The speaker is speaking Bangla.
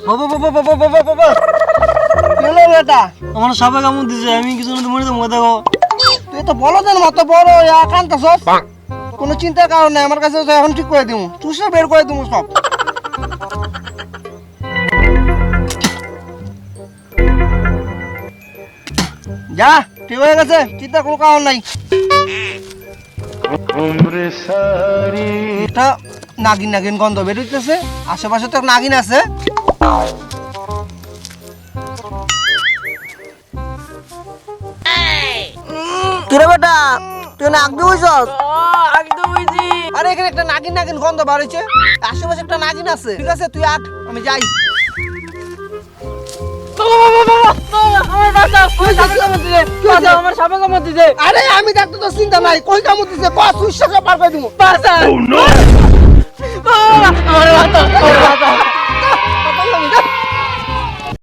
বাবা বাবা বাবা বাবা বাবা কেলো বেটা আমার সাপে কামড় দিছে, আমি কিছু না মরে যাবো। দেখো তুই তো বলো দেন মতো বড় কান্তাছস, কোনো চিন্তার কারণ নাই। আমার কাছে এখন ঠিক করে দিমু, চুষে বের করে দিমু সব। যা ঠিক হয়ে গেছে, চিন্তার কোনো কারণ নাই। এটা নাগিন নাগিন গন্ধ বেরোইতেছে, আশেপাশে তো নাগিন আছে। কিরে বেটা তুই নাক দিয়ে বইছস? আগে তো বুঝছি। আরে এখানে একটা নাগিন নাগিন গন্ধ বার হইছে, আশেপাশে একটা নাগিন আছে। ঠিক আছে তুই আট, আমি যাই। আমার সাপে কামড় দিছে। আরে আমি দেখতে তো চিন্তা নাই, কই কামড় দিছে ক সুইচ পার করে দিমু। বাঁচান। আমার বাঁচাও, আমার বাঁচাও।